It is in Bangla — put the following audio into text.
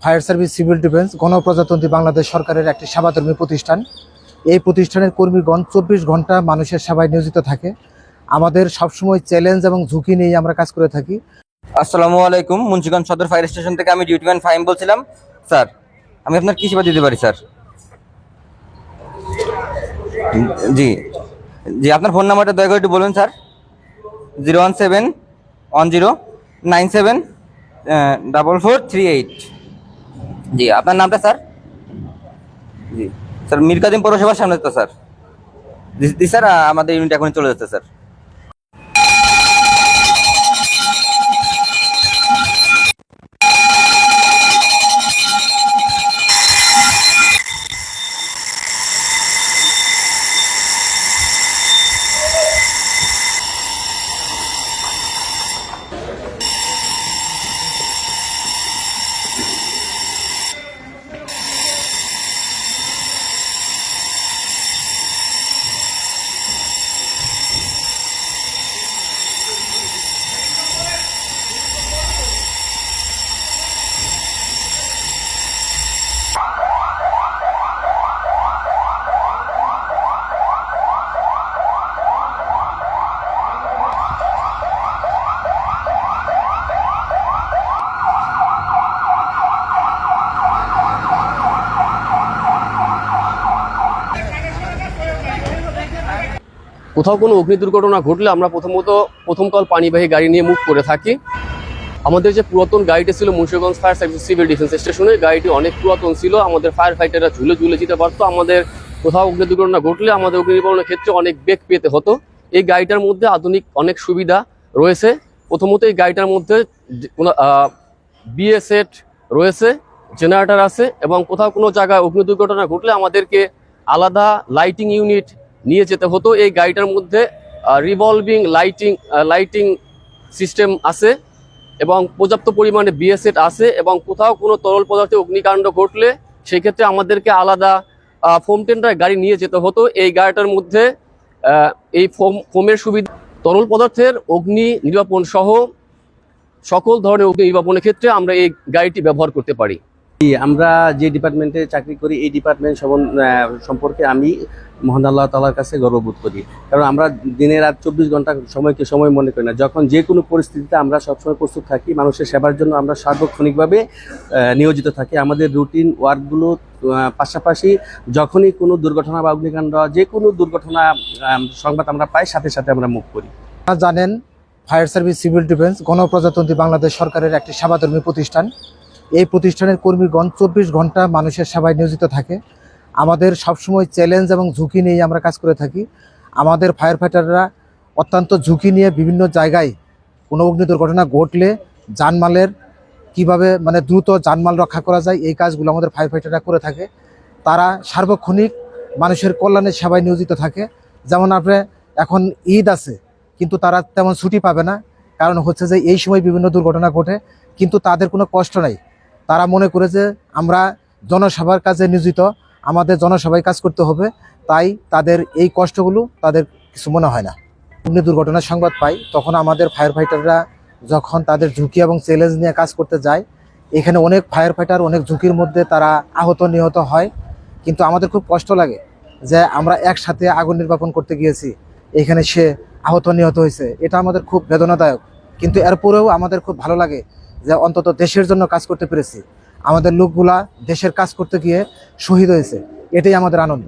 ফায়ার সার্ভিস সিভিল ডিফেন্স গণপ্রজাতন্ত্রী বাংলাদেশ সরকারের একটি সেবাধর্মী প্রতিষ্ঠান। এই প্রতিষ্ঠানের কর্মীগণ 24 ঘন্টা মানুষের সেবায় নিয়োজিত থাকে। আমাদের সবসময় চ্যালেঞ্জ এবং ঝুঁকি নিয়ে আমরা কাজ করে থাকি। আসসালামু আলাইকুম, মুন্সিগঞ্জ সদর ফায়ার স্টেশন থেকে আমি ডিউটিম্যান ফাহিম বলছিলাম। স্যার, আমি আপনার কি সেবা দিতে পারি স্যার? জি জি, আপনার ফোন নাম্বারটা দয়া করে একটু বলুন স্যার। 01710974438। জি, আপনার নামটা স্যার? জি স্যার, মীর কাদিম পৌরসভার সামনে তো স্যার? জি স্যার, আমাদের ইউনিট এখন চলে যাচ্ছে স্যার। কোথাও কোনো অগ্নি দুর্ঘটনা ঘটলে আমরা প্রথম কল পানিবাহী গাড়ি নিয়ে মুভ করে থাকি। আমাদের যে পুরাতন গাড়িটি ছিল Munshiganj fire service civil defence স্টেশনে, গাড়িটি অনেক পুরাতন ছিল। আমাদের ফায়ার ফাইটাররা ঝুলে যেতে পারতো। আমাদের কোথাও অগ্নি দুর্ঘটনা ঘটলে আমাদের অগ্নি নির্বাপনের ক্ষেত্রে অনেক বেগ পেতে হতো। এই গাড়িটার মধ্যে আধুনিক অনেক সুবিধা রয়েছে। প্রথমত এই গাড়িটার মধ্যে বিএ সেট রয়েছে, জেনারেটর আছে, এবং কোথাও কোনো জায়গায় অগ্নি দুর্ঘটনা ঘটলে আমাদেরকে আলাদা লাইটিং ইউনিট নিয়ে যেতে হতো। এই গাড়িটার মধ্যে রিভলভিং লাইটিং সিস্টেম আছে এবং পর্যাপ্ত পরিমাণে বিএসএট আছে। এবং কোথাও কোনো তরল পদার্থে অগ্নিকাণ্ড ঘটলে সেই ক্ষেত্রে আমাদেরকে আলাদা ফোম টেন্ডার গাড়ি নিয়ে যেতে হতো। এই গাড়িটার মধ্যে এই ফোমের সুবিধা, তরল পদার্থের অগ্নি নির্বাপন সহ সকল ধরনের অগ্নি নির্বাপনের ক্ষেত্রে আমরা এই গাড়িটি ব্যবহার করতে পারি। আমরা যে ডিপার্টমেন্টে চাকরি করি এই ডিপার্টমেন্ট সম্পর্কে আমি মহান আল্লাহ তাআলার কাছে গর্ববোধ করি। কারণ আমরা দিনের রাত 24 ঘন্টা সময়কে সময় মনে করি না। যখন যে কোনো পরিস্থিতিতে আমরা সবসময় প্রস্তুত থাকি। মানুষের সেবার জন্য আমরা সার্বক্ষণিকভাবে নিয়োজিত থাকি। আমাদের রুটিন ওয়ার্কগুলো পাশাপাশি যখনই কোনো দুর্ঘটনা বা অগ্নিকাণ্ড যে কোনো দুর্ঘটনা সংবাদ আমরা পাই, সাথে সাথে আমরা মুভ করি। আপনারা জানেন, ফায়ার সার্ভিস সিভিল ডিফেন্স গণপ্রজাতন্ত্রী বাংলাদেশ সরকারের একটি সেবাধর্মী প্রতিষ্ঠান। এই প্রতিষ্ঠানের কর্মীগণ 24 ঘন্টা মানুষের সেবায় নিয়োজিত থাকে। আমাদের সবসময় চ্যালেঞ্জ এবং ঝুঁকি নিয়ে আমরা কাজ করে থাকি। আমাদের ফায়ার ফাইটাররা অত্যন্ত ঝুঁকি নিয়ে বিভিন্ন জায়গায় কোনো অগ্নি দুর্ঘটনা ঘটলে জানমালের কিভাবে দ্রুত জানমাল রক্ষা করা যায়, এই কাজগুলো আমাদের ফায়ার ফাইটাররা করে থাকে। তারা সার্বক্ষণিক মানুষের কল্যাণের সেবায় নিয়োজিত থাকে। যেমন এখন ঈদ আছে, কিন্তু তারা তেমন ছুটি পাবে না। কারণ হচ্ছে যে এই সময় বিভিন্ন দুর্ঘটনা ঘটে, কিন্তু তাদের কোনো কষ্ট নাই। তারা মনে করে যে আমরা জনসেবার কাজে নিয়োজিত, আমাদের জনসভায় কাজ করতে হবে, তাই তাদের এই কষ্টগুলো তাদের কিছু মনে হয় না। অগ্নি দুর্ঘটনার সংবাদ পাই, তখন আমাদের ফায়ার ফাইটাররা যখন তাদের ঝুঁকি এবং চ্যালেঞ্জ নিয়ে কাজ করতে যায়, এখানে অনেক ফায়ার ফাইটার অনেক ঝুঁকির মধ্যে তারা আহত নিহত হয়। কিন্তু আমাদের খুব কষ্ট লাগে যে আমরা একসাথে আগুন নির্বাপন করতে গিয়েছি, এখানে সে আহত নিহত হয়েছে। এটা আমাদের খুব বেদনাদায়ক, কিন্তু এরপরেও আমাদের খুব ভালো লাগে যে অন্তত দেশের জন্য কাজ করতে পেরেছি। আমাদের লোকগুলা দেশের কাজ করতে গিয়ে শহীদ হয়েছে, এটাই আমাদের আনন্দ।